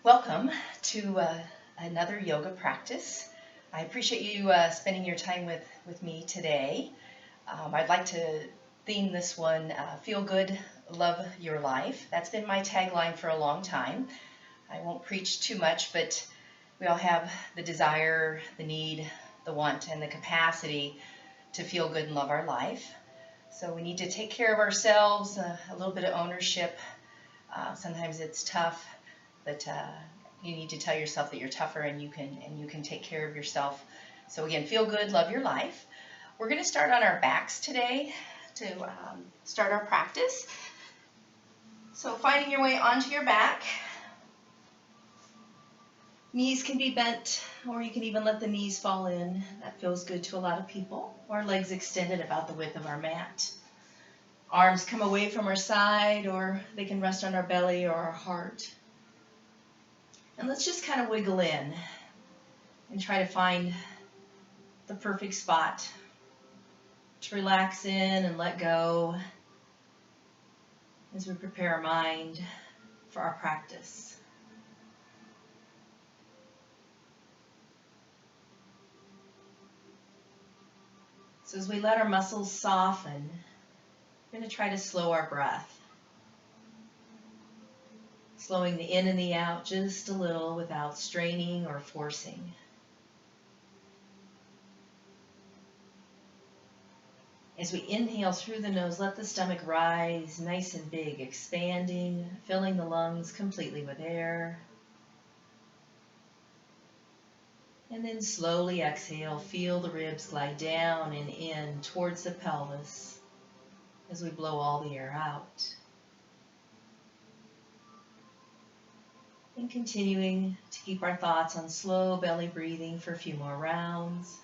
Welcome to another yoga practice. I appreciate you spending your time with me today. I'd like to theme this one, Feel Good, Love Your Life. That's been my tagline for a long time. I won't preach too much, but we all have the desire, the need, the want, and the capacity to feel good and love our life. So we need to take care of ourselves, a little bit of ownership. Sometimes it's tough, but you need to tell yourself that you're tougher and you can take care of yourself. So again, feel good, love your life. We're going to start on our backs today to start our practice. So finding your way onto your back. Knees can be bent, or you can even let the knees fall in. That feels good to a lot of people. Our legs extended about the width of our mat. Arms come away from our side, or they can rest on our belly or our heart. And let's just kind of wiggle in and try to find the perfect spot to relax in and let go as we prepare our mind for our practice. So as we let our muscles soften, we're going to try to slow our breath. Slowing the in and the out just a little without straining or forcing. As we inhale through the nose, let the stomach rise nice and big, expanding, filling the lungs completely with air. And then slowly exhale, feel the ribs glide down and in towards the pelvis as we blow all the air out. And continuing to keep our thoughts on slow belly breathing for a few more rounds.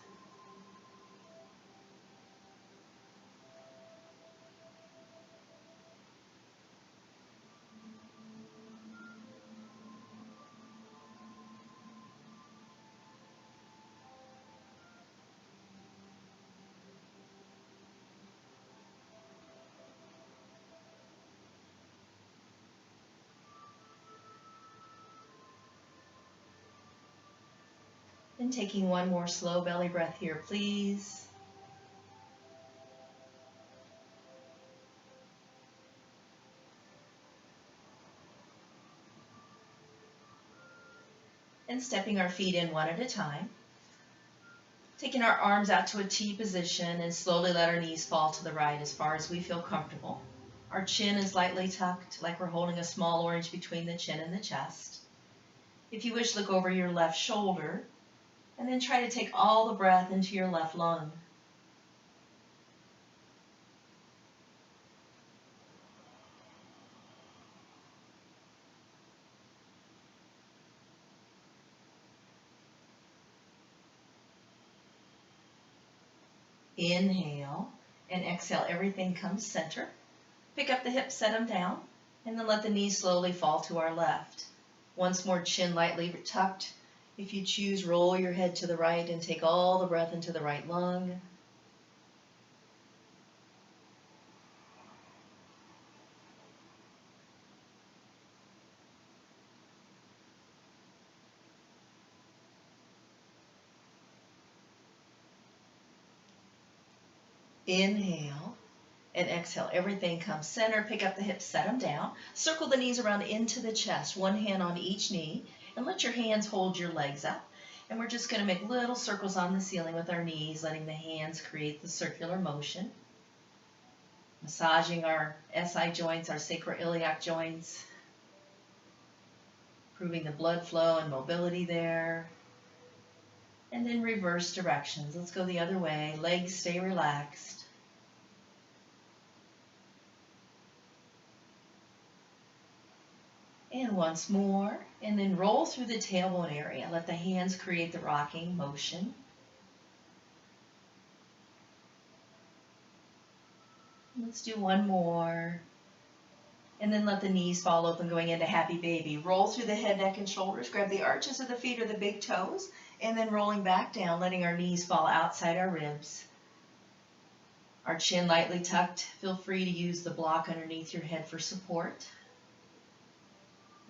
And taking one more slow belly breath here, please. And stepping our feet in one at a time. Taking our arms out to a T position and slowly let our knees fall to the right as far as we feel comfortable. Our chin is lightly tucked, like we're holding a small orange between the chin and the chest. If you wish, look over your left shoulder and then try to take all the breath into your left lung. Inhale and exhale, everything comes center. Pick up the hips, set them down, and then let the knees slowly fall to our left. Once more, chin lightly tucked. If you choose, roll your head to the right and take all the breath into the right lung. Inhale and exhale. Everything comes center. Pick up the hips, set them down. Circle the knees around into the chest, one hand on each knee, and let your hands hold your legs up. And we're just going to make little circles on the ceiling with our knees, letting the hands create the circular motion. Massaging our SI joints, our sacroiliac joints. Improving the blood flow and mobility there. And then reverse directions. Let's go the other way. Legs stay relaxed. And once more, and then roll through the tailbone area. Let the hands create the rocking motion. Let's do one more. And then let the knees fall open, going into happy baby. Roll through the head, neck, and shoulders. Grab the arches of the feet or the big toes. And then rolling back down, letting our knees fall outside our ribs. Our chin lightly tucked. Feel free to use the block underneath your head for support.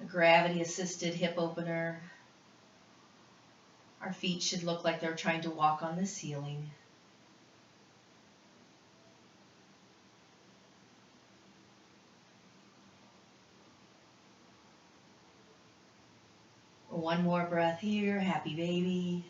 A gravity-assisted hip opener. Our feet should look like they're trying to walk on the ceiling. One more breath here, happy baby.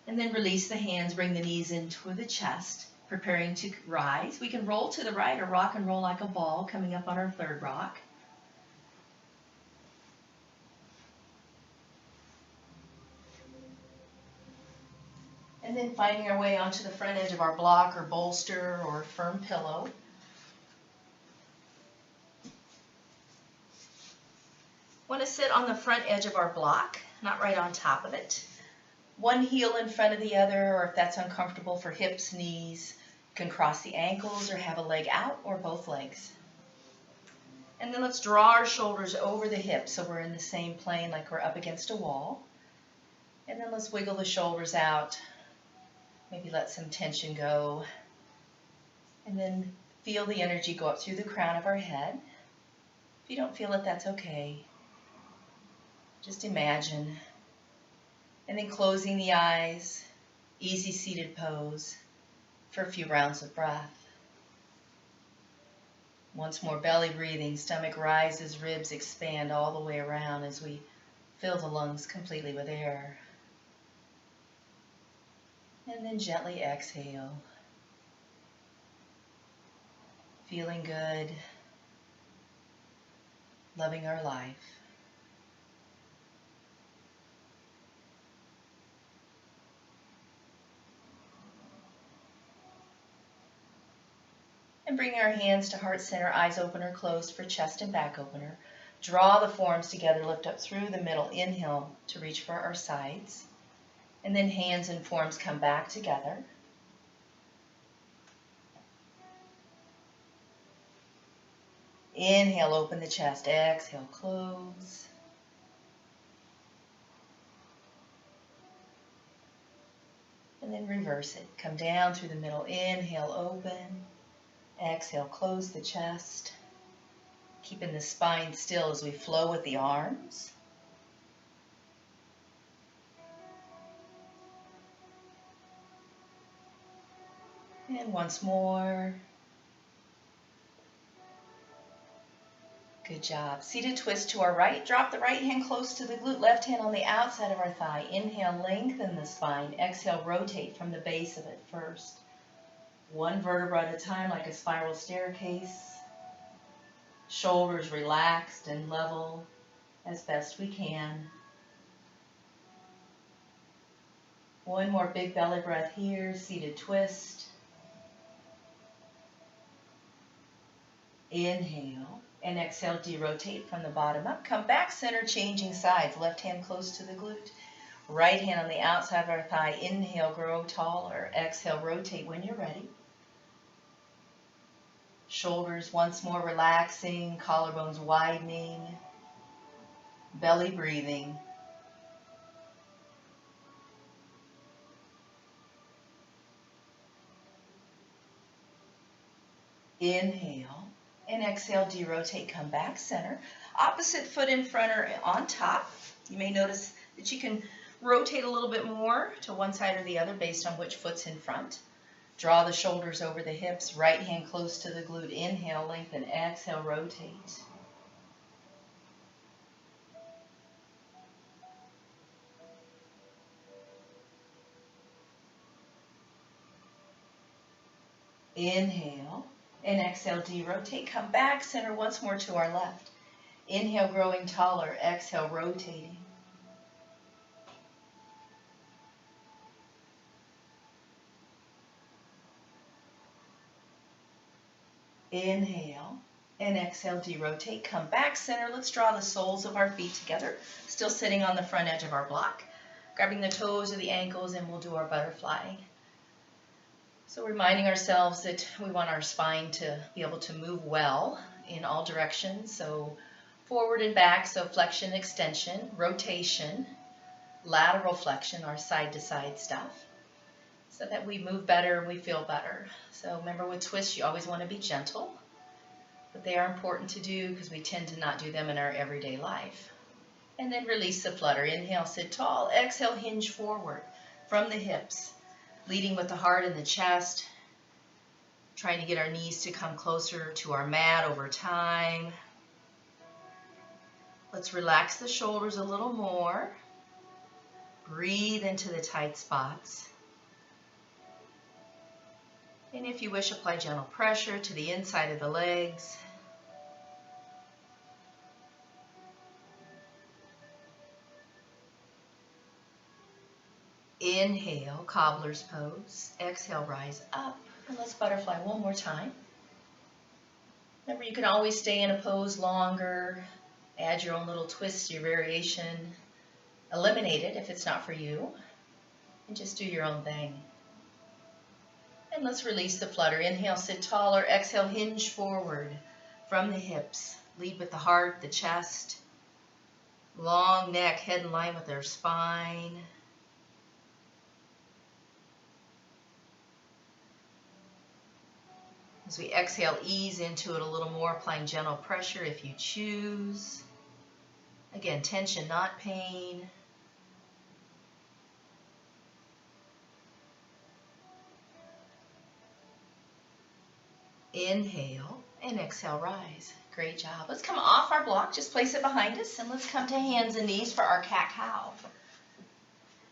And then release the hands, bring the knees in toward the chest, preparing to rise. We can roll to the right or rock and roll like a ball, coming up on our third rock. And then finding our way onto the front edge of our block or bolster or firm pillow. Want to sit on the front edge of our block, not right on top of it. One heel in front of the other, or if that's uncomfortable for hips, knees, you can cross the ankles or have a leg out or both legs. And then let's draw our shoulders over the hips so we're in the same plane like we're up against a wall. And then let's wiggle the shoulders out. Maybe let some tension go. And then feel the energy go up through the crown of our head. If you don't feel it, that's okay. Just imagine. And then closing the eyes, easy seated pose for a few rounds of breath. Once more, belly breathing, stomach rises, ribs expand all the way around as we fill the lungs completely with air. And then gently exhale. Feeling good, loving our life. And bring our hands to heart center, eyes open or closed for chest and back opener. Draw the forearms together, lift up through the middle. Inhale to reach for our sides. And then hands and forearms come back together. Inhale, open the chest. Exhale, close. And then reverse it. Come down through the middle. Inhale, open. Exhale, close the chest. Keeping the spine still as we flow with the arms. And once more. Good job. Seated twist to our right. Drop the right hand close to the glute, left hand on the outside of our thigh. Inhale, lengthen the spine. Exhale, rotate from the base of it first. One vertebra at a time, like a spiral staircase. Shoulders relaxed and level as best we can. One more big belly breath here, seated twist. Inhale and exhale, derotate from the bottom up. Come back center, changing sides. Left hand close to the glute. Right hand on the outside of our thigh. Inhale, grow taller. Exhale, rotate when you're ready. Shoulders once more relaxing, collarbones widening, belly breathing. Inhale and exhale, derotate, come back center. Opposite foot in front or on top. You may notice that you can rotate a little bit more to one side or the other based on which foot's in front. Draw the shoulders over the hips, right hand close to the glute. Inhale, lengthen, exhale, rotate. Inhale and exhale, derotate. Come back center once more to our left. Inhale, growing taller. Exhale, rotating. Inhale and exhale, derotate. Come back center. Let's draw the soles of our feet together. Still sitting on the front edge of our block. Grabbing the toes or the ankles, and we'll do our butterfly. So reminding ourselves that we want our spine to be able to move well in all directions. So forward and back, so flexion, extension, rotation, lateral flexion, our side-to-side stuff, so that we move better and we feel better. So remember, with twists, you always want to be gentle. but they are important to do because we tend to not do them in our everyday life. And then release the flutter. Inhale, sit tall. Exhale, hinge forward from the hips, leading with the heart and the chest, trying to get our knees to come closer to our mat over time. Let's relax the shoulders a little more. Breathe into the tight spots. And if you wish, apply gentle pressure to the inside of the legs. Inhale, cobbler's pose. Exhale, rise up. And let's butterfly one more time. Remember, you can always stay in a pose longer, add your own little twist, your variation, eliminate it if it's not for you, and just do your own thing. And let's release the flutter. Inhale, sit taller. Exhale, hinge forward from the hips. Lead with the heart, the chest, long neck, head in line with our spine. As we exhale, ease into it a little more, applying gentle pressure if you choose. Again, tension, not pain. Inhale and exhale, rise. Great job. Let's come off our block, just place it behind us, and let's come to hands and knees for our cat-cow.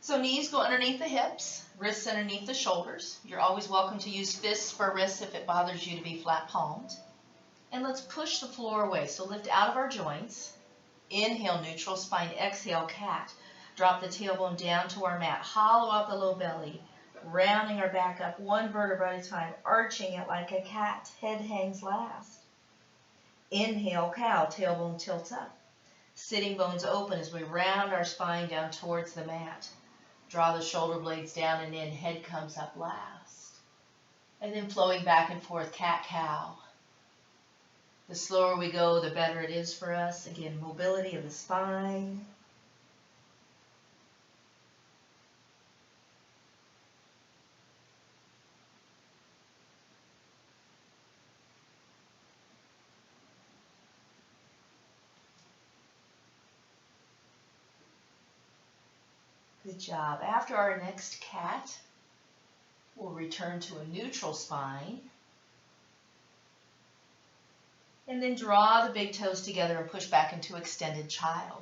So knees go underneath the hips, wrists underneath the shoulders. You're always welcome to use fists for wrists if it bothers you to be flat palmed. And let's push the floor away. So lift out of our joints. Inhale, neutral spine. Exhale, cat. Drop the tailbone down to our mat. Hollow out the low belly. Rounding our back up one vertebra at a time. Arching it like a cat. Head hangs last. Inhale, cow. Tailbone tilts up. Sitting bones open as we round our spine down towards the mat. Draw the shoulder blades down and in. Head comes up last. And then flowing back and forth, cat-cow. The slower we go, the better it is for us. Again, mobility of the spine. Good job. After our next cat, we'll return to a neutral spine. And then draw the big toes together and push back into extended child.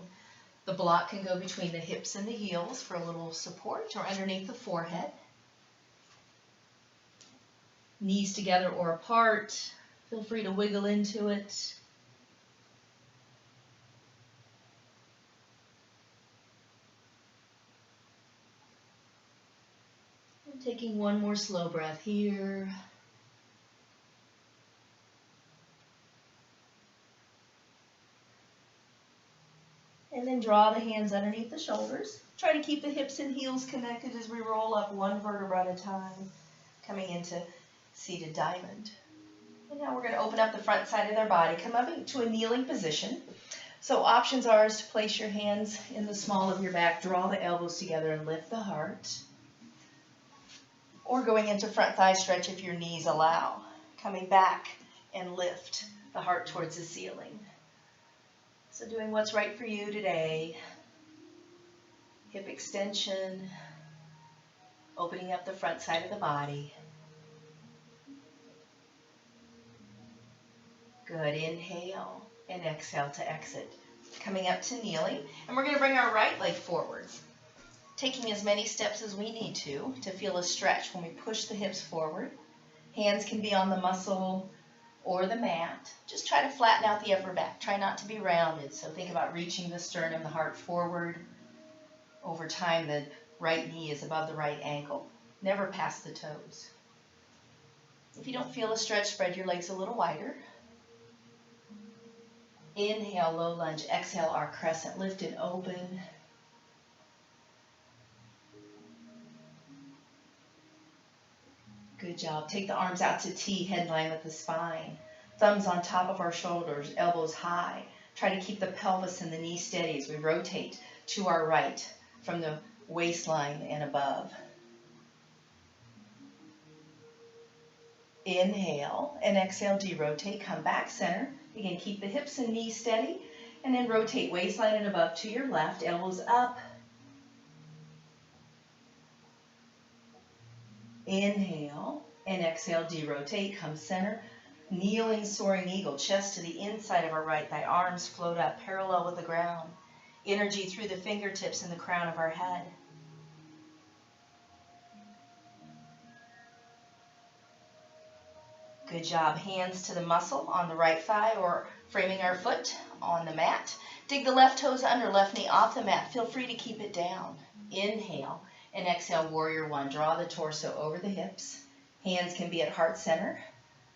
The block can go between the hips and the heels for a little support, or underneath the forehead. Knees together or apart. Feel free to wiggle into it. And taking one more slow breath here. And then draw the hands underneath the shoulders. Try to keep the hips and heels connected as we roll up one vertebra at a time, coming into seated diamond. And now we're going to open up the front side of their body. Come up into a kneeling position. So options are is to place your hands in the small of your back, draw the elbows together and lift the heart. Or going into front thigh stretch if your knees allow. Coming back and lift the heart towards the ceiling. So doing what's right for you today. Hip extension, opening up the front side of the body. Good, inhale and exhale to exit. Coming up to kneeling, and we're going to bring our right leg forward. Taking as many steps as we need to feel a stretch when we push the hips forward. Hands can be on the muscle or the mat. Just try to flatten out the upper back. Try not to be rounded. So think about reaching the sternum, the heart forward. Over time, the right knee is above the right ankle. Never past the toes. If you don't feel a stretch, spread your legs a little wider. Inhale, low lunge. Exhale, our crescent. Lift and open. Good job. Take the arms out to T, head in line with the spine. Thumbs on top of our shoulders, elbows high. Try to keep the pelvis and the knee steady as we rotate to our right from the waistline and above. Inhale and exhale, derotate, come back center. Again, keep the hips and knees steady, and then rotate waistline and above to your left, elbows up. Inhale and exhale, derotate, come center. Kneeling, soaring eagle, chest to the inside of our right thigh, arms float up, parallel with the ground. Energy through the fingertips and the crown of our head. Good job. Hands to the muscle on the right thigh or framing our foot on the mat. Dig the left toes under, left knee off the mat. Feel free to keep it down. Inhale and exhale, warrior one. Draw the torso over the hips. Hands can be at heart center,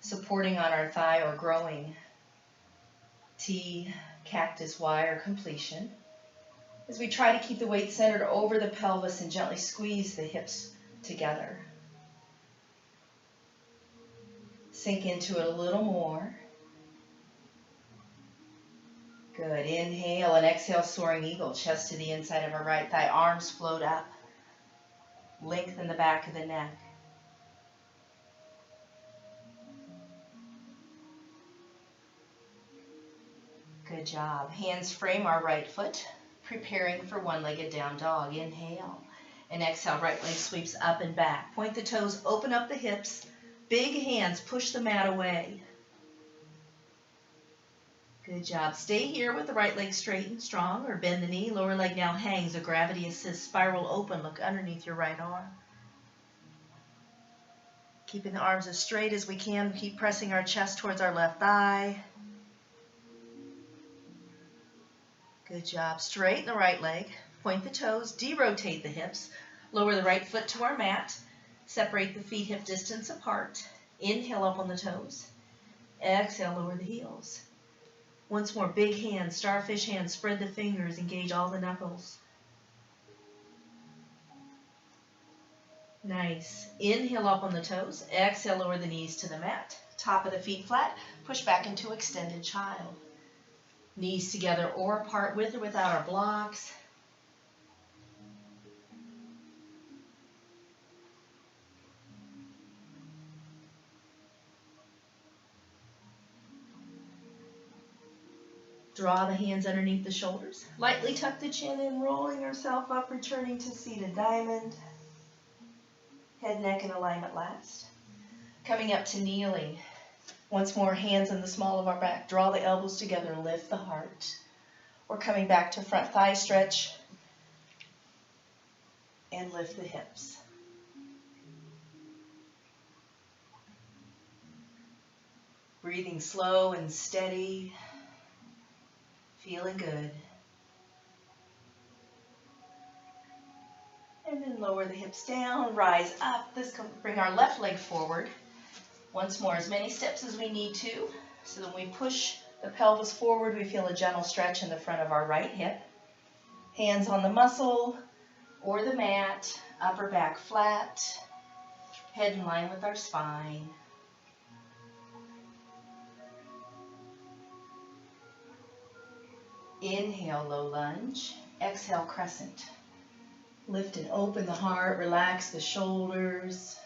supporting on our thigh or growing T, cactus Y, or completion. As we try to keep the weight centered over the pelvis and gently squeeze the hips together. Sink into it a little more. Good. Inhale and exhale, soaring eagle, chest to the inside of our right thigh, arms float up. Lengthen the back of the neck. Good job. Hands frame our right foot, preparing for one-legged down dog. Inhale and exhale, right leg sweeps up and back. Point the toes, open up the hips. Big hands, push the mat away. Good job. Stay here with the right leg straight and strong, or bend the knee. Lower leg now hangs, a gravity assist. Spiral open, look underneath your right arm. Keeping the arms as straight as we can. Keep pressing our chest towards our left thigh. Good job. Straighten the right leg. Point the toes. Derotate the hips. Lower the right foot to our mat. Separate the feet hip distance apart. Inhale up on the toes. Exhale, lower the heels. Once more, big hands, starfish hands. Spread the fingers. Engage all the knuckles. Nice. Inhale up on the toes. Exhale, lower the knees to the mat. Top of the feet flat. Push back into extended child. Knees together or apart, with or without our blocks. Draw the hands underneath the shoulders. Lightly tuck the chin in, rolling ourselves up, returning to seated diamond. Head, neck in alignment last. Coming up to kneeling. Once more, hands in the small of our back. Draw the elbows together, lift the heart. We're coming back to front thigh stretch. And lift the hips. Breathing slow and steady. Feeling good. And then lower the hips down, rise up. This can bring our left leg forward. Once more, as many steps as we need to. So that when we push the pelvis forward, we feel a gentle stretch in the front of our right hip. Hands on the muscle or the mat, upper back flat, head in line with our spine. Inhale, low lunge. Exhale, crescent. Lift and open the heart, relax the shoulders.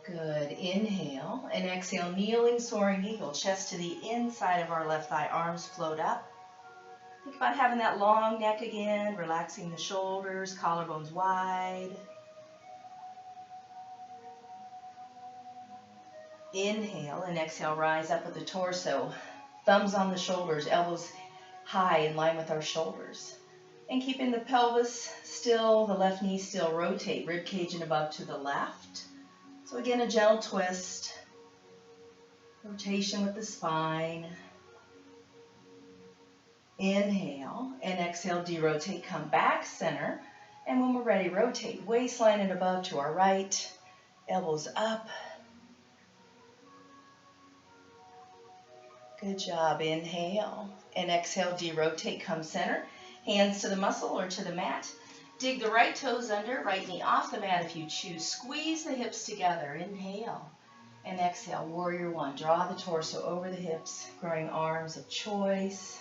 Good. Inhale and exhale, kneeling, soaring eagle. Chest to the inside of our left thigh, arms float up. Think about having that long neck again, relaxing the shoulders, collarbones wide. Inhale and exhale, rise up with the torso. Thumbs on the shoulders, elbows high in line with our shoulders. And keeping the pelvis still, the left knee still, rotate rib cage and above to the left. So again, a gentle twist. Rotation with the spine. Inhale and exhale, derotate, come back center. And when we're ready, rotate waistline and above to our right. Elbows up. Good job. Inhale and exhale, derotate, come center. Hands to the muscle or to the mat. Dig the right toes under, right knee off the mat if you choose. Squeeze the hips together. Inhale and exhale, warrior one. Draw the torso over the hips, growing arms of choice.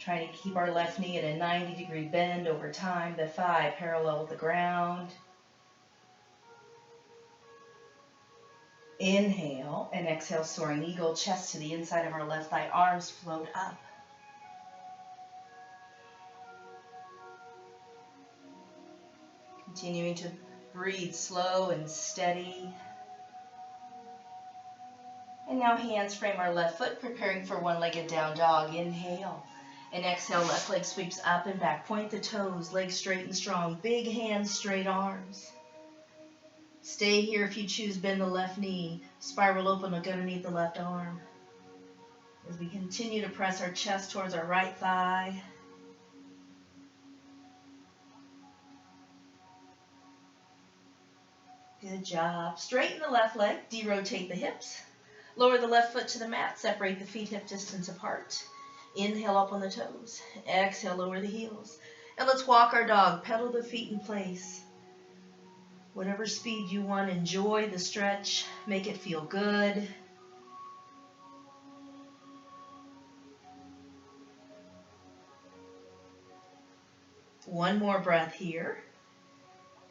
Trying to keep our left knee at a 90-degree bend over time. The thigh parallel with the ground. Inhale and exhale, soaring eagle, chest to the inside of our left thigh, arms float up. Continuing to breathe slow and steady. And now hands frame our left foot, preparing for one-legged down dog. Inhale and exhale, left leg sweeps up and back. Point the toes, legs straight and strong. Big hands, straight arms. Stay here if you choose, bend the left knee. Spiral open, look underneath the left arm. As we continue to press our chest towards our right thigh. Good job. Straighten the left leg, derotate the hips. Lower the left foot to the mat, separate the feet hip distance apart. Inhale up on the toes. Exhale, lower the heels. And let's walk our dog. Pedal the feet in place. Whatever speed you want, enjoy the stretch. Make it feel good. One more breath here.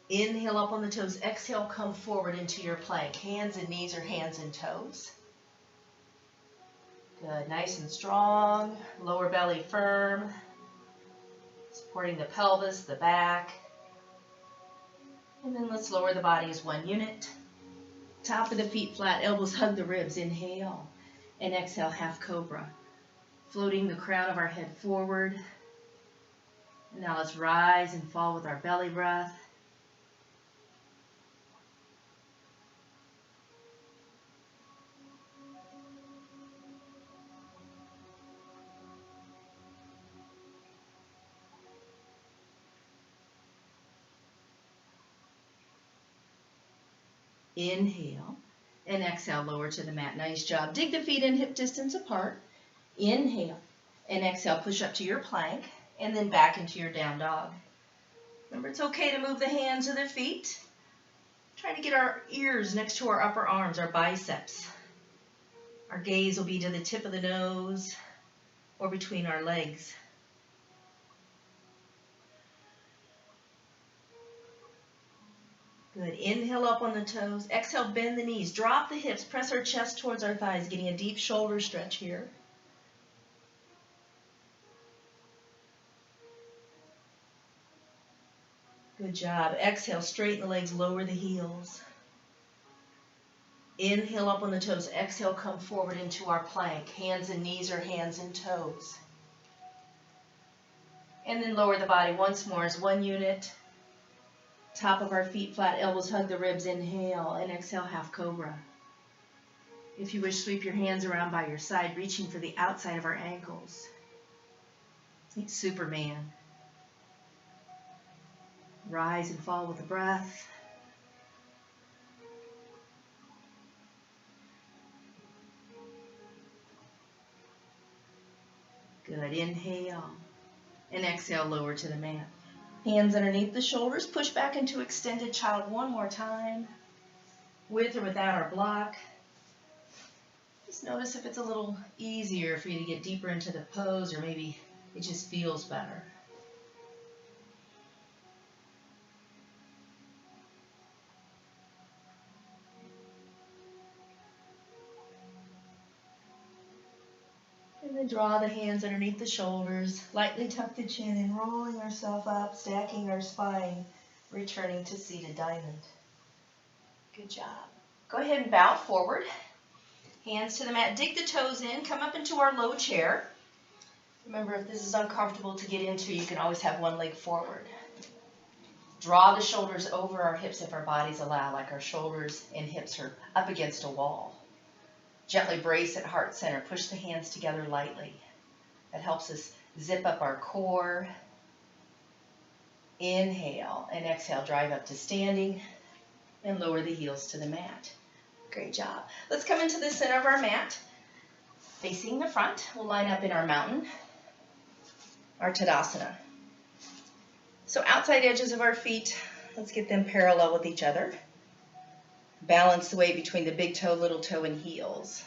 Inhale up on the toes. Exhale, come forward into your plank. Hands and knees or hands and toes. Good, nice and strong. Lower belly firm. Supporting the pelvis, the back. And then let's lower the body as one unit. Top of the feet flat, elbows hug the ribs. Inhale and exhale, half cobra. Floating the crown of our head forward. And now let's rise and fall with our belly breath. Inhale and exhale, lower to the mat. Nice job. Dig the feet in hip distance apart. Inhale and exhale, push up to your plank and then back into your down dog. Remember, it's okay to move the hands or the feet. Trying to get our ears next to our upper arms, our biceps. Our gaze will be to the tip of the nose or between our legs. Good. Inhale up on the toes. Exhale, bend the knees. Drop the hips. Press our chest towards our thighs, getting a deep shoulder stretch here. Good job. Exhale, straighten the legs, lower the heels. Inhale up on the toes. Exhale, come forward into our plank. Hands and knees or hands and toes. And then lower the body once more as one unit. Top of our feet flat, elbows hug the ribs. Inhale and exhale, half cobra. If you wish, sweep your hands around by your side, reaching for the outside of our ankles. Think Superman. Rise and fall with the breath. Good. Inhale and exhale, lower to the mat. Hands underneath the shoulders. Push back into extended child one more time. With or without our block. Just notice if it's a little easier for you to get deeper into the pose, or maybe it just feels better. And then draw the hands underneath the shoulders, lightly tuck the chin and rolling ourselves up, stacking our spine, returning to seated diamond. Good job. Go ahead and bow forward. Hands to the mat, dig the toes in, come up into our low chair. Remember, if this is uncomfortable to get into, you can always have one leg forward. Draw the shoulders over our hips if our bodies allow, like our shoulders and hips are up against a wall. Gently brace at heart center. Push the hands together lightly. That helps us zip up our core. Inhale and exhale. Drive up to standing and lower the heels to the mat. Great job. Let's come into the center of our mat. Facing the front, we'll line up in our mountain, our Tadasana. So outside edges of our feet, let's get them parallel with each other. Balance the weight between the big toe, little toe, and heels.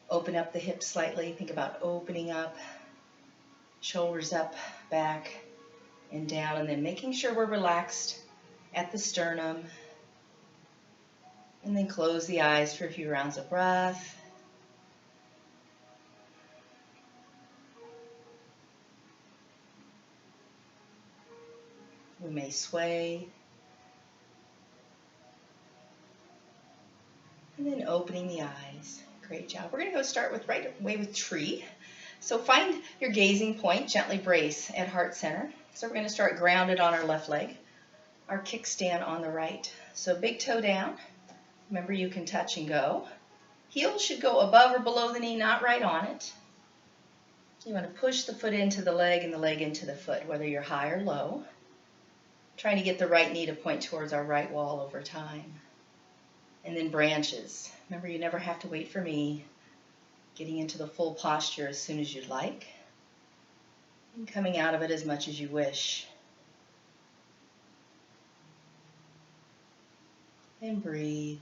Open up the hips slightly. Think about opening up. Shoulders up, back, and down, and then making sure we're relaxed at the sternum. And then close the eyes for a few rounds of breath. We may sway. And then opening the eyes. Great job. We're going to go start with right away with tree. So find your gazing point, gently brace at heart center. So we're going to start grounded on our left leg, our kickstand on the right. So big toe down. Remember, you can touch and go. Heel should go above or below the knee, not right on it. You want to push the foot into the leg and the leg into the foot, whether you're high or low. Trying to get the right knee to point towards our right wall over time. And then branches. Remember, you never have to wait for me. Getting into the full posture as soon as you'd like. And coming out of it as much as you wish. And breathe.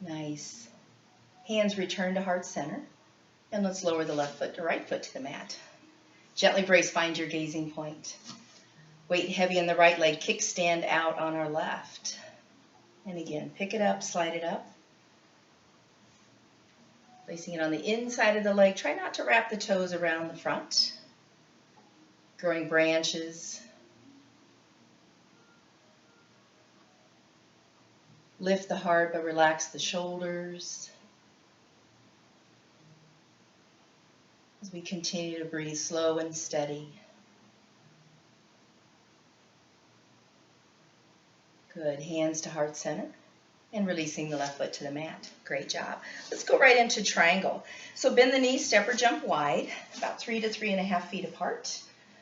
Nice. Hands return to heart center. And let's lower the left foot to right foot to the mat. Gently brace, find your gazing point. Weight heavy in the right leg, kickstand out on our left. And again, pick it up, slide it up. Placing it on the inside of the leg. Try not to wrap the toes around the front. Growing branches. Lift the heart, but relax the shoulders. As we continue to breathe slow and steady. Good. Hands to heart center and releasing the left foot to the mat. Great job. Let's go right into triangle. So bend the knees, step or jump wide, about 3 to 3.5 feet apart.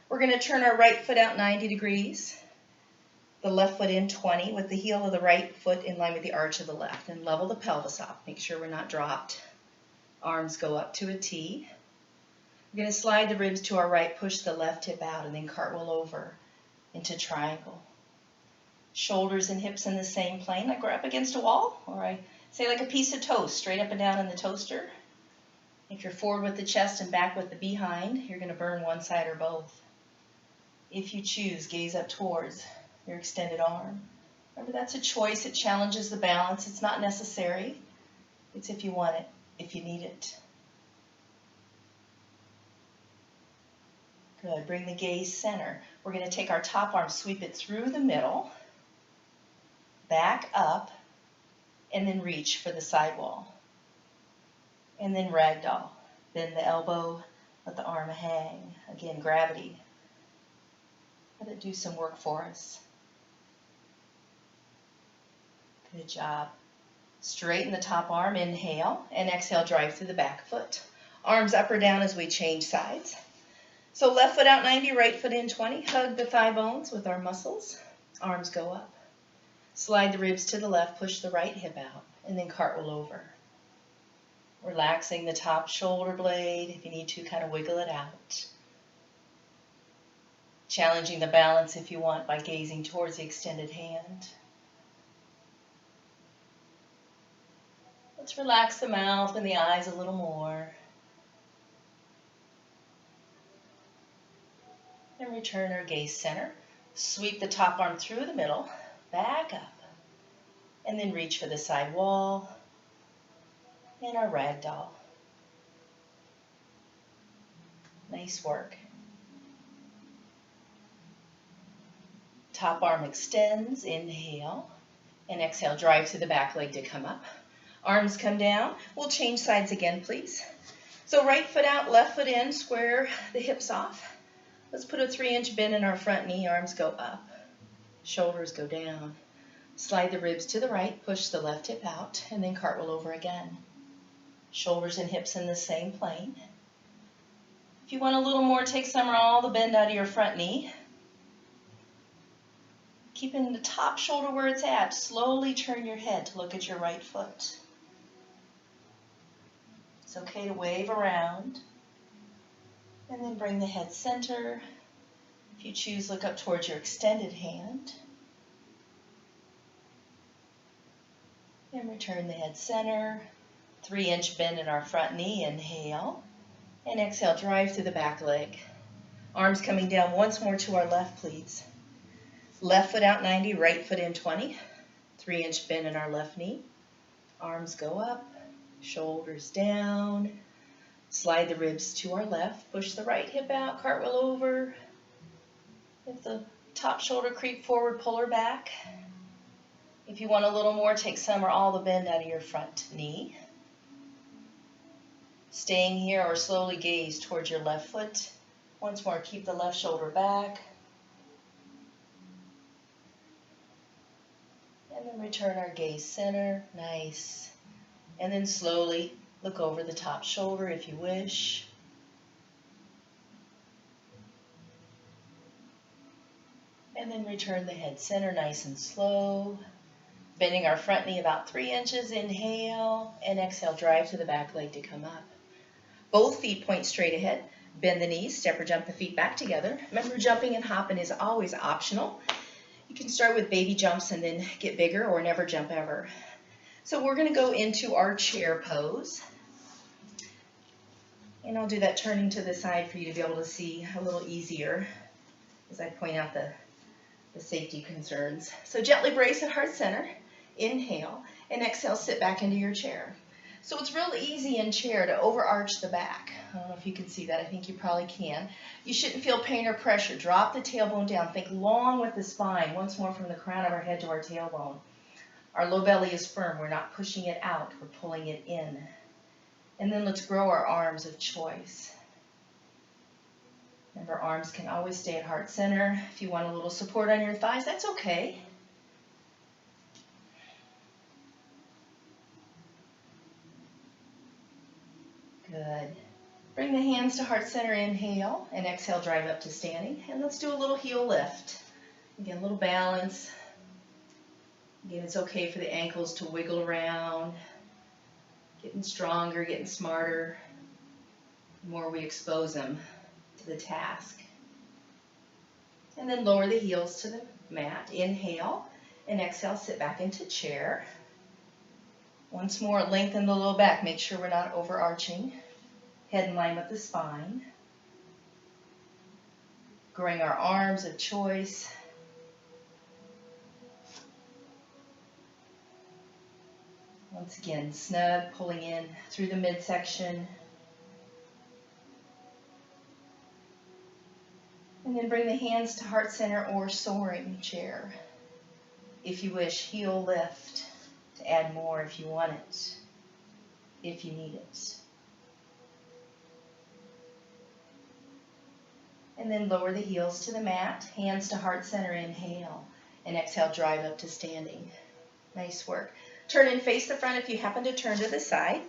We're going to turn our right foot out 90 degrees, the left foot in 20, with the heel of the right foot in line with the arch of the left, and level the pelvis up. Make sure we're not dropped. Arms go up to a T. We're going to slide the ribs to our right, push the left hip out, and then cartwheel over into triangle. Shoulders and hips in the same plane, like we're up against a wall, or I say like a piece of toast, straight up and down in the toaster. If you're forward with the chest and back with the behind, you're going to burn one side or both. If you choose, gaze up towards your extended arm. Remember, that's a choice. It challenges the balance. It's not necessary. It's if you want it, if you need it. Good. Bring the gaze center. We're going to take our top arm, sweep it through the middle, back up, and then reach for the sidewall. And then ragdoll. Bend the elbow, let the arm hang. Again, gravity. Let it do some work for us. Good job. Straighten the top arm, inhale, and exhale, drive through the back foot. Arms up or down as we change sides. So left foot out 90, right foot in 20. Hug the thigh bones with our muscles. Arms go up. Slide the ribs to the left, push the right hip out, and then cartwheel over. Relaxing the top shoulder blade. If you need to, kind of wiggle it out. Challenging the balance if you want by gazing towards the extended hand. Let's relax the mouth and the eyes a little more. And return our gaze center. Sweep the top arm through the middle, back up, and then reach for the side wall and our ragdoll. Nice work. Top arm extends, inhale, and exhale, drive through the back leg to come up. Arms come down. We'll change sides again, please. So right foot out, left foot in, square the hips off. Let's put a 3-inch bend in our front knee. Arms go up, shoulders go down. Slide the ribs to the right, push the left hip out, and then cartwheel over again. Shoulders and hips in the same plane. If you want a little more, take some or all the bend out of your front knee. Keeping the top shoulder where it's at, slowly turn your head to look at your right foot. It's okay to wave around. And then bring the head center. If you choose, look up towards your extended hand. And return the head center. 3-inch bend in our front knee, inhale. And exhale, drive through the back leg. Arms coming down once more to our left, please. Left foot out 90, right foot in 20. 3-inch bend in our left knee. Arms go up, shoulders down. Slide the ribs to our left. Push the right hip out, cartwheel over. If the top shoulder creep forward, pull her back. If you want a little more, take some or all the bend out of your front knee. Staying here or slowly gaze towards your left foot. Once more, keep the left shoulder back. And then return our gaze center. Nice. And then slowly look over the top shoulder if you wish. And then return the head center nice and slow. Bending our front knee about 3 inches. Inhale and exhale. Drive to the back leg to come up. Both feet point straight ahead. Bend the knees, step or jump the feet back together. Remember, jumping and hopping is always optional. You can start with baby jumps and then get bigger, or never jump ever. So we're going to go into our chair pose. And I'll do that turning to the side for you to be able to see a little easier as I point out the safety concerns. So gently brace at heart center. Inhale and exhale, sit back into your chair. So it's real easy in chair to overarch the back. I don't know if you can see that. I think you probably can. You shouldn't feel pain or pressure. Drop the tailbone down. Think long with the spine. Once more, from the crown of our head to our tailbone. Our low belly is firm. We're not pushing it out. We're pulling it in. And then let's grow our arms of choice. Remember, arms can always stay at heart center. If you want a little support on your thighs, that's okay. Good. Bring the hands to heart center, inhale, and exhale, drive up to standing. And let's do a little heel lift. Again, a little balance. Again, it's okay for the ankles to wiggle around. Getting stronger, getting smarter. The more we expose them to the task. And then lower the heels to the mat. Inhale, and exhale, sit back into chair. Once more, lengthen the low back. Make sure we're not overarching. Head in line with the spine. Growing our arms of choice. Once again, snug, pulling in through the midsection. And then bring the hands to heart center or soaring chair. If you wish, heel lift to add more if you want it, if you need it. And then lower the heels to the mat, hands to heart center, inhale, and exhale, drive up to standing. Nice work. Turn and face the front if you happen to turn to the side.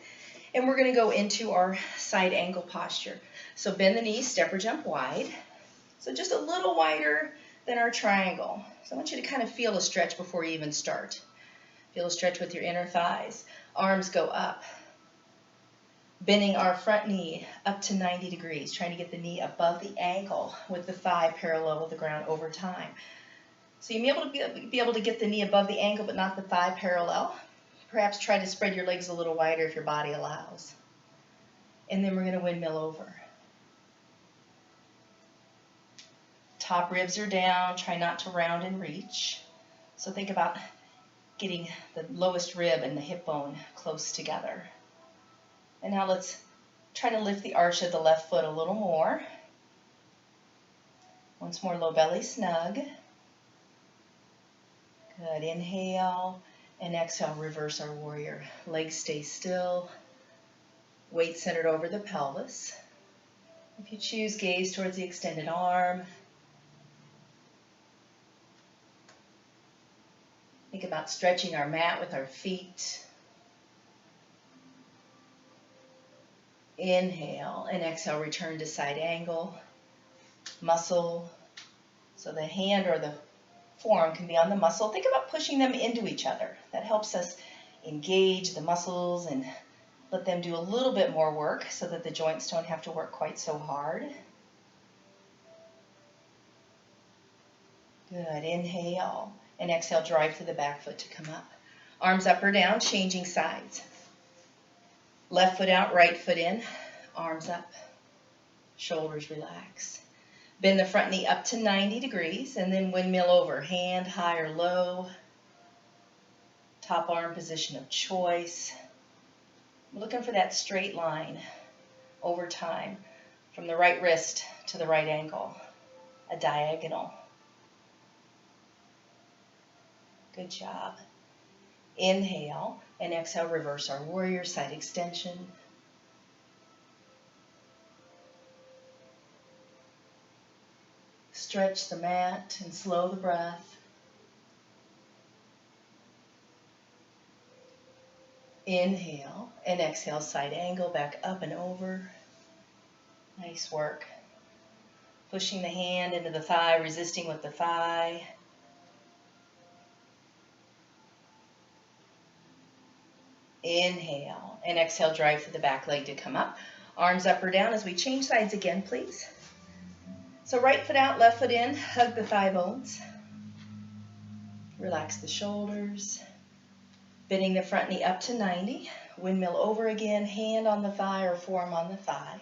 And we're going to go into our side angle posture. So bend the knees, step or jump wide. So just a little wider than our triangle. So I want you to kind of feel a stretch before you even start. Feel a stretch with your inner thighs. Arms go up. Bending our front knee up to 90 degrees, trying to get the knee above the ankle with the thigh parallel with the ground over time. So you may be able to get the knee above the ankle but not the thigh parallel. Perhaps try to spread your legs a little wider if your body allows. And then we're going to windmill over. Top ribs are down. Try not to round and reach. So think about getting the lowest rib and the hip bone close together. And now let's try to lift the arch of the left foot a little more. Once more, low belly snug. Good. Inhale and exhale, reverse our warrior. Legs stay still. Weight centered over the pelvis. If you choose, gaze towards the extended arm. Think about stretching our mat with our feet. Inhale and exhale, return to side angle. Muscle. So the hand or the forearm can be on the muscle. Think about pushing them into each other. That helps us engage the muscles and let them do a little bit more work so that the joints don't have to work quite so hard. Good. Inhale and exhale, drive to the back foot to come up. Arms up or down, changing sides. Left foot out, right foot in, arms up, shoulders relax. Bend the front knee up to 90 degrees and then windmill over, hand high or low, top arm position of choice. I'm looking for that straight line over time from the right wrist to the right ankle, a diagonal. Good job. Inhale and exhale, reverse our warrior, side extension. Stretch the mat and slow the breath. Inhale and exhale, side angle, back up and over. Nice work. Pushing the hand into the thigh, resisting with the thigh. Inhale and exhale, drive for the back leg to come up. Arms up or down as we change sides again, please. So right foot out, left foot in, hug the thigh bones. Relax the shoulders. Bending the front knee up to 90. Windmill over again, hand on the thigh or forearm on the thigh.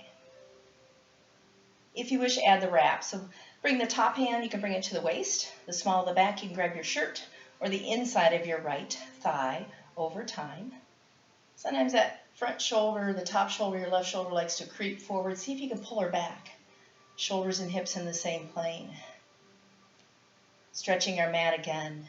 If you wish, add the wrap. So bring the top hand, you can bring it to the waist. The small of the back, you can grab your shirt or the inside of your right thigh over time. Sometimes that front shoulder, the top shoulder, your left shoulder likes to creep forward. See if you can pull her back. Shoulders and hips in the same plane. Stretching our mat again.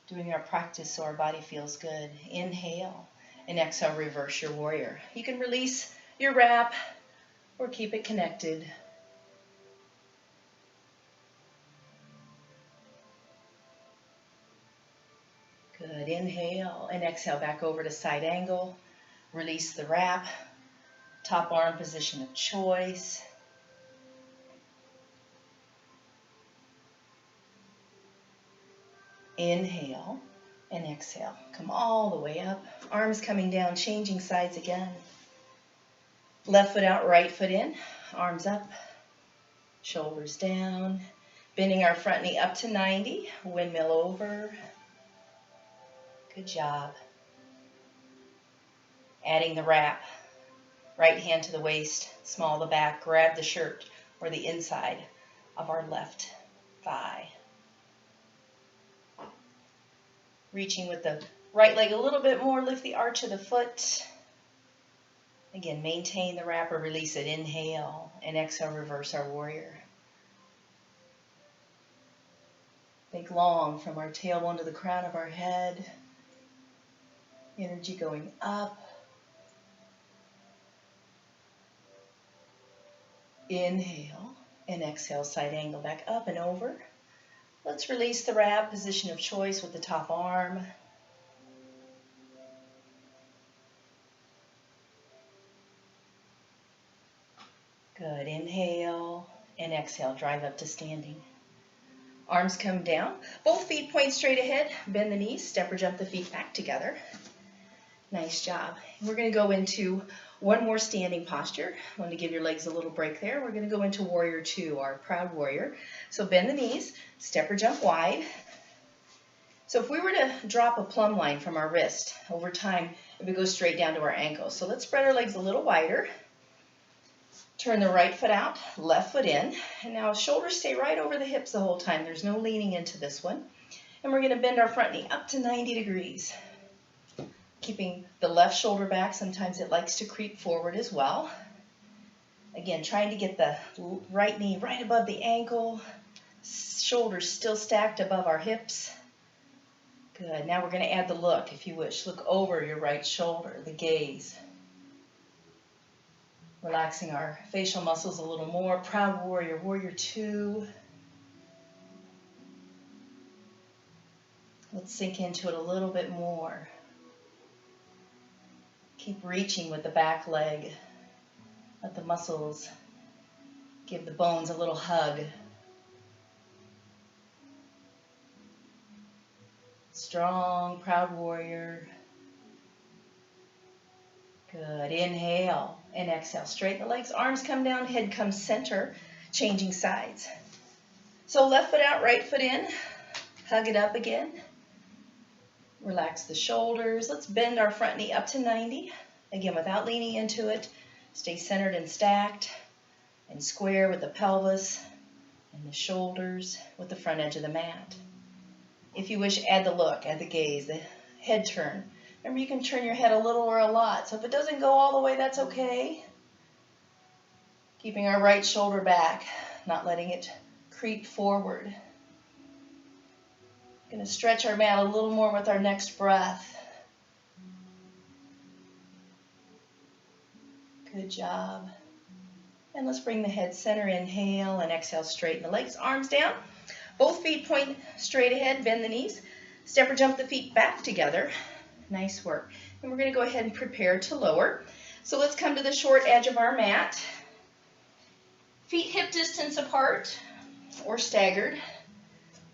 Doing our practice so our body feels good. Inhale and exhale, reverse your warrior. You can release your wrap or keep it connected. Good. Inhale and exhale, back over to side angle. Release the wrap. Top arm position of choice. Inhale and exhale. Come all the way up. Arms coming down, changing sides again. Left foot out, right foot in. Arms up, shoulders down. Bending our front knee up to 90. Windmill over. Good job. Adding the wrap. Right hand to the waist, small the back. Grab the shirt or the inside of our left thigh. Reaching with the right leg a little bit more, lift the arch of the foot. Again, maintain the wrap or release it. Inhale and exhale, reverse our warrior. Think long from our tailbone to the crown of our head. Energy going up. Inhale and exhale, side angle, back up and over. Let's release the wrap, position of choice with the top arm. Good. Inhale and exhale, drive up to standing. Arms come down, both feet point straight ahead. Bend the knees, step or jump the feet back together. Nice job. We're going to go into one more standing posture. I want to give your legs a little break there. We're going to go into warrior two, our proud warrior. So bend the knees, step or jump wide. So if we were to drop a plumb line from our wrist over time, it would go straight down to our ankles. So let's spread our legs a little wider. Turn the right foot out, left foot in. And now shoulders stay right over the hips the whole time. There's no leaning into this one. And we're going to bend our front knee up to 90 degrees. Keeping the left shoulder back. Sometimes it likes to creep forward as well. Again, trying to get the right knee right above the ankle. Shoulders still stacked above our hips. Good. Now we're going to add the look, if you wish. Look over your right shoulder, the gaze. Relaxing our facial muscles a little more. Proud warrior, warrior two. Let's sink into it a little bit more. Keep reaching with the back leg. Let the muscles give the bones a little hug. Strong, proud warrior. Good. Inhale and exhale. Straighten the legs. Arms come down, head comes center. Changing sides. So left foot out, right foot in. Hug it up again. Relax the shoulders. Let's bend our front knee up to 90. Again, without leaning into it. Stay centered and stacked and square with the pelvis and the shoulders with the front edge of the mat. If you wish, add the look, add the gaze, the head turn. Remember, you can turn your head a little or a lot. So if it doesn't go all the way, that's okay. Keeping our right shoulder back, not letting it creep forward. Going to stretch our mat a little more with our next breath. Good job. And let's bring the head center, inhale, and exhale, straighten the legs, arms down. Both feet point straight ahead, bend the knees. Step or jump the feet back together. Nice work. And we're going to go ahead and prepare to lower. So let's come to the short edge of our mat. Feet hip distance apart or staggered.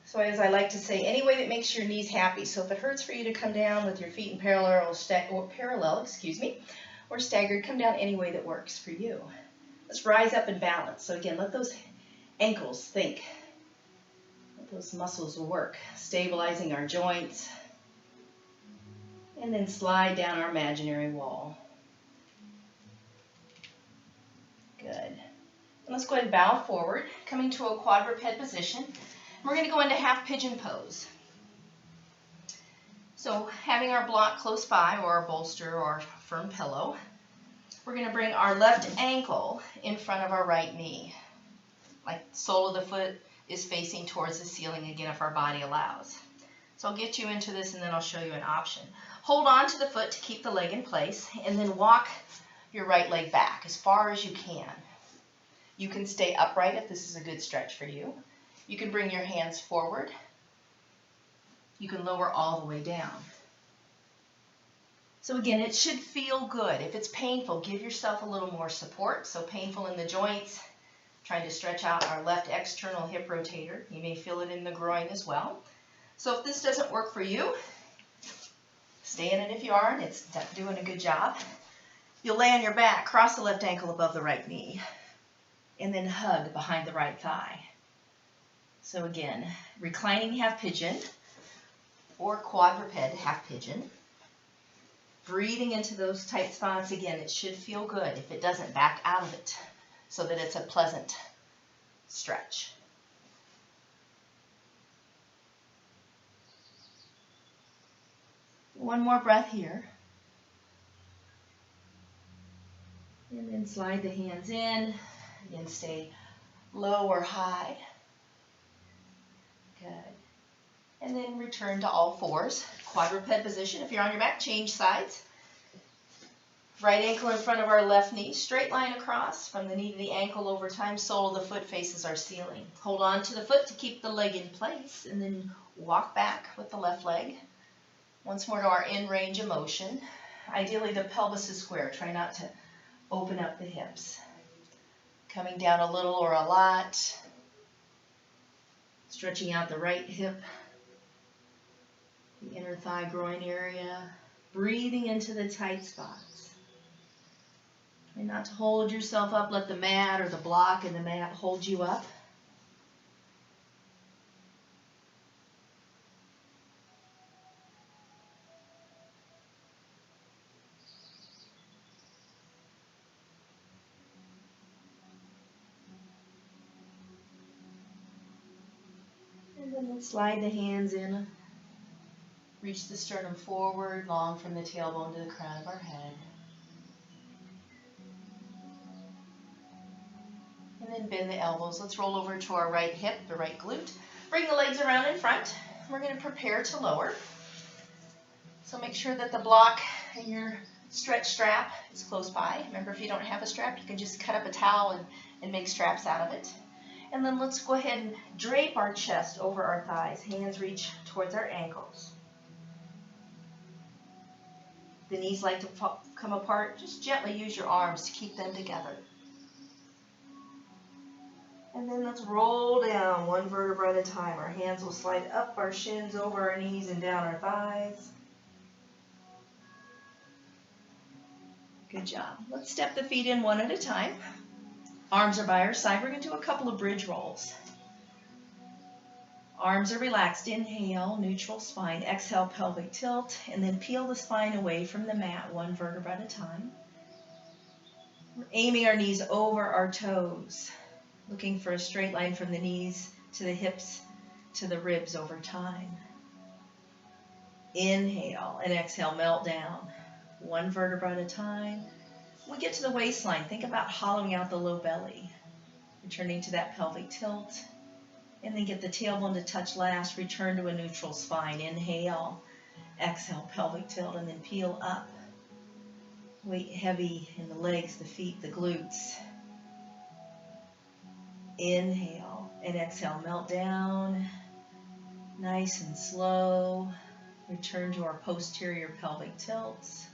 So as I like to say, any way that makes your knees happy. So if it hurts for you to come down with your feet in parallel, or staggered, come down any way that works for you. Let's rise up and balance. So again, let those ankles think. Let those muscles work, stabilizing our joints. And then slide down our imaginary wall. Good. And let's go ahead and bow forward, coming to a quadruped position. We're going to go into half pigeon pose. So having our block close by, or our bolster, or our firm pillow, we're going to bring our left ankle in front of our right knee. Like the sole of the foot is facing towards the ceiling again if our body allows. So I'll get you into this and then I'll show you an option. Hold on to the foot to keep the leg in place, and then walk your right leg back as far as you can. You can stay upright if this is a good stretch for you. You can bring your hands forward. You can lower all the way down. So again, it should feel good. If it's painful, give yourself a little more support. So painful in the joints, trying to stretch out our left external hip rotator. You may feel it in the groin as well. So if this doesn't work for you, stay in it if you are, and it's doing a good job. You'll lay on your back, cross the left ankle above the right knee, and then hug behind the right thigh. So again, reclining half pigeon or quadruped half pigeon. Breathing into those tight spots. Again, it should feel good. If it doesn't, back out of it so that it's a pleasant stretch. One more breath here. And then slide the hands in. Again, stay low or high. Good. And then return to all fours. Quadruped position. If you're on your back, change sides. Right ankle in front of our left knee. Straight line across from the knee to the ankle over time. Sole of the foot faces our ceiling. Hold on to the foot to keep the leg in place. And then walk back with the left leg. Once more to our in range of motion. Ideally, the pelvis is square. Try not to open up the hips. Coming down a little or a lot. Stretching out the right hip. The inner thigh groin area, breathing into the tight spots. Try not to hold yourself up, let the mat or the block in the mat hold you up. And then let's slide the hands in. Reach the sternum forward, long from the tailbone to the crown of our head. And then bend the elbows. Let's roll over to our right hip, the right glute. Bring the legs around in front. We're going to prepare to lower. So make sure that the block and your stretch strap is close by. Remember, if you don't have a strap, you can just cut up a towel and make straps out of it. And then let's go ahead and drape our chest over our thighs. Hands reach towards our ankles. The knees like to come apart. Just gently use your arms to keep them together. And then let's roll down one vertebra at a time. Our hands will slide up our shins, over our knees, and down our thighs. Good job. Let's step the feet in one at a time. Arms are by our side. We're going to do a couple of bridge rolls. Arms are relaxed. Inhale, neutral spine. Exhale, pelvic tilt. And then peel the spine away from the mat, one vertebra at a time. We're aiming our knees over our toes, looking for a straight line from the knees to the hips to the ribs over time. Inhale and exhale, melt down, one vertebra at a time. When we get to the waistline, think about hollowing out the low belly, returning to that pelvic tilt. And then get the tailbone to touch last, return to a neutral spine. Inhale, exhale, pelvic tilt, and then peel up. Weight heavy in the legs, the feet, the glutes. Inhale and exhale, melt down. Nice and slow. Return to our posterior pelvic tilts.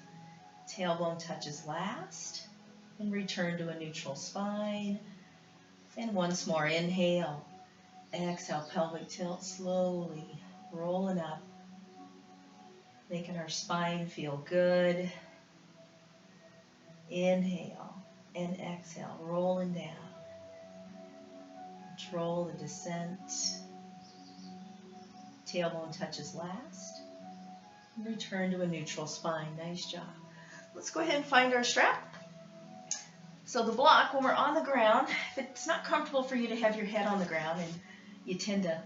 Tailbone touches last. And return to a neutral spine. And once more, inhale. Exhale, pelvic tilt, slowly rolling up, making our spine feel good. Inhale and exhale, rolling down. Control the descent. Tailbone touches last. Return to a neutral spine. Nice job. Let's go ahead and find our strap. So the block, when we're on the ground, if it's not comfortable for you to have your head on the ground and you tend to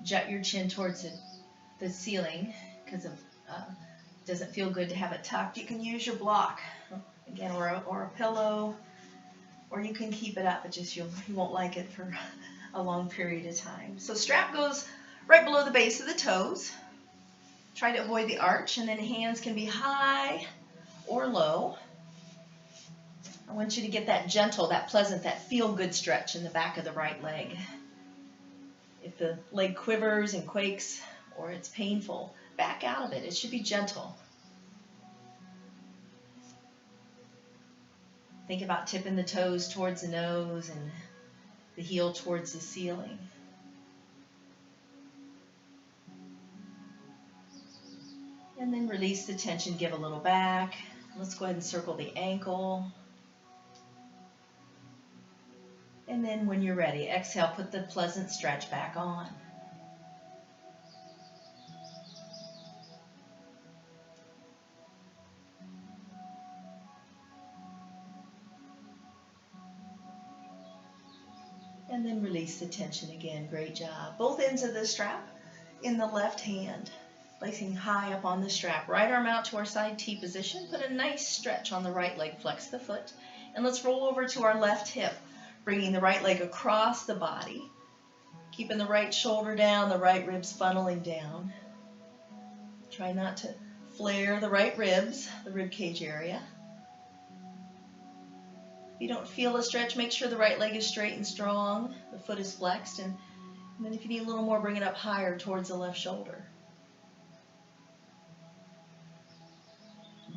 jut your chin towards the ceiling because it doesn't feel good to have it tucked, you can use your block, again, or a pillow, or you can keep it up. It just you won't like it for a long period of time. So strap goes right below the base of the toes. Try to avoid the arch, and then hands can be high or low. I want you to get that gentle, that pleasant, that feel-good stretch in the back of the right leg. If the leg quivers and quakes or it's painful, back out of it. It should be gentle. Think about tipping the toes towards the nose and the heel towards the ceiling. And then release the tension, give a little back. Let's go ahead and circle the ankle. And then when you're ready, exhale, put the pleasant stretch back on. And then release the tension again. Great job. Both ends of the strap in the left hand, placing high up on the strap. Right arm out to our side T position. Put a nice stretch on the right leg. Flex the foot. And let's roll over to our left hip, bringing the right leg across the body, keeping the right shoulder down, the right ribs funneling down. Try not to flare the right ribs, the rib cage area. If you don't feel a stretch, make sure the right leg is straight and strong, the foot is flexed, and then if you need a little more, bring it up higher towards the left shoulder.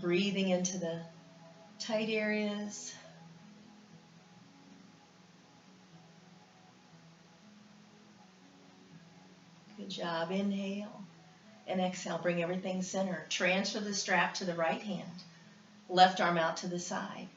Breathing into the tight areas. Good job. Inhale and exhale. Bring everything center. Transfer the strap to the right hand. Left arm out to the side.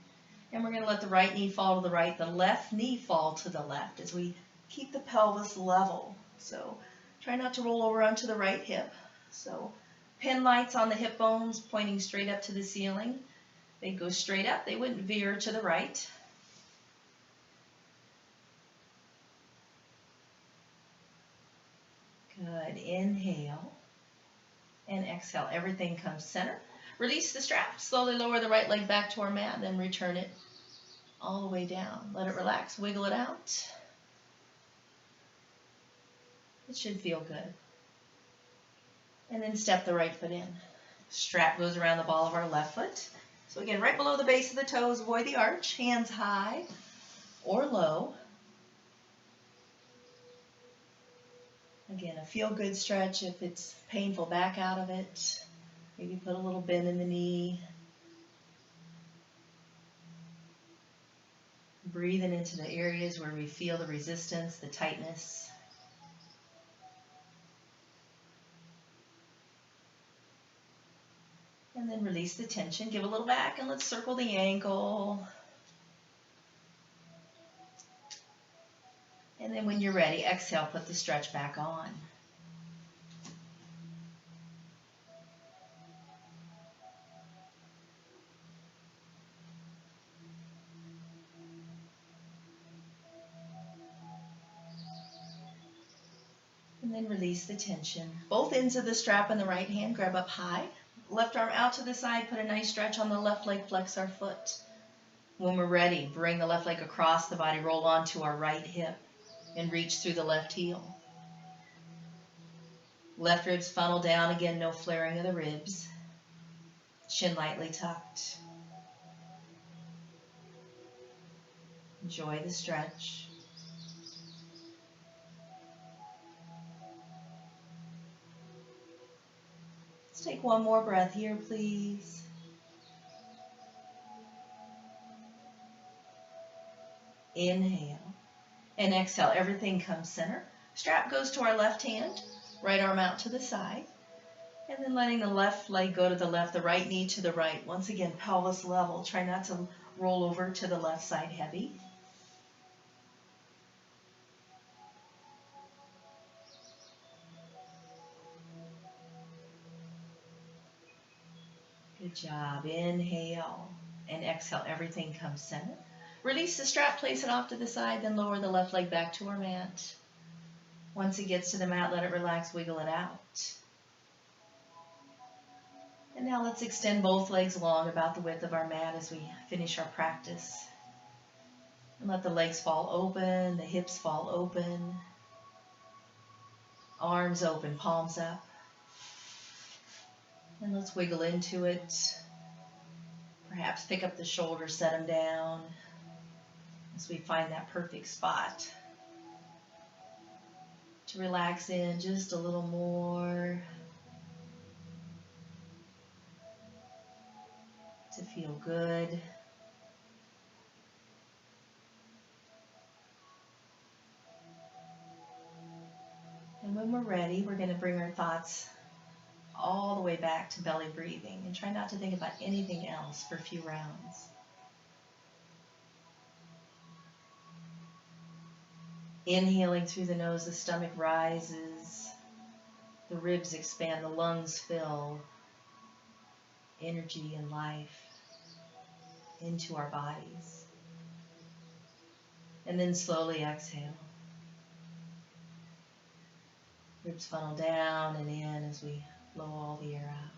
And we're going to let the right knee fall to the right, the left knee fall to the left as we keep the pelvis level. So try not to roll over onto the right hip. So pin lights on the hip bones pointing straight up to the ceiling. They go straight up. They wouldn't veer to the right. Good. Inhale and exhale. Everything comes center. Release the strap. Slowly lower the right leg back to our mat, then return it all the way down. Let it relax. Wiggle it out. It should feel good. And then step the right foot in. Strap goes around the ball of our left foot. So again, right below the base of the toes, avoid the arch. Hands high or low. Again, a feel-good stretch. If it's painful, back out of it. Maybe put a little bend in the knee. Breathing into the areas where we feel the resistance, the tightness. And then release the tension. Give a little back and let's circle the ankle. And then when you're ready, exhale, put the stretch back on. then release the tension. Both ends of the strap in the right hand grab up high. Left arm out to the side, put a nice stretch on the left leg, flex our foot. When we're ready, bring the left leg across the body, roll onto our right hip, and reach through the left heel. Left ribs funnel down, again, no flaring of the ribs. Chin lightly tucked. Enjoy the stretch. Let's take one more breath here, please. Inhale and exhale. Everything comes center. Strap goes to our left hand, right arm out to the side. And then letting the left leg go to the left, the right knee to the right. Once again, pelvis level. Try not to roll over to the left side heavy. Good job. Inhale and exhale. Everything comes center. Release the strap, place it off to the side, then lower the left leg back to our mat. Once it gets to the mat, let it relax, wiggle it out. And now let's extend both legs long, about the width of our mat as we finish our practice. And let the legs fall open, the hips fall open, arms open, palms up. And let's wiggle into it. Perhaps pick up the shoulders, set them down as we find that perfect spot to relax in just a little more, to feel good. And when we're ready, we're going to bring our thoughts all the way back to belly breathing and try not to think about anything else for a few rounds. Inhaling through the nose, the stomach rises, the ribs expand, the lungs fill, energy and life into our bodies. And then slowly exhale. Ribs funnel down and in as we blow all the air out.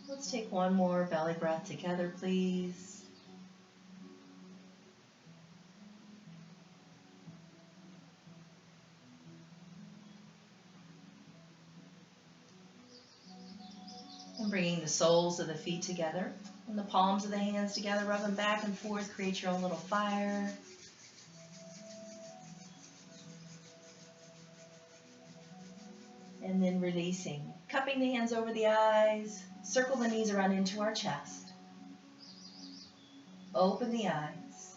Let's take one more belly breath together, please. And bringing the soles of the feet together and the palms of the hands together, rub them back and forth, create your own little fire. And then releasing, cupping the hands over the eyes, circle the knees around into our chest. Open the eyes,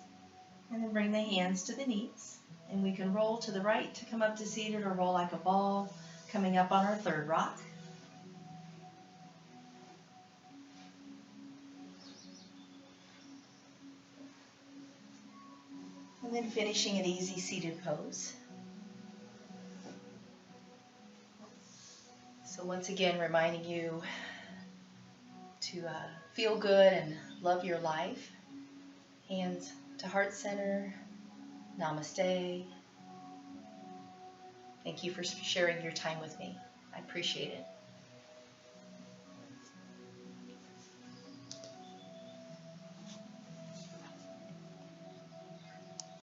and then bring the hands to the knees. And we can roll to the right to come up to seated or roll like a ball, coming up on our third rock. And then finishing an easy seated pose. So once again, reminding you to feel good and love your life. Hands to heart center. Namaste. Thank you for sharing your time with me. I appreciate it.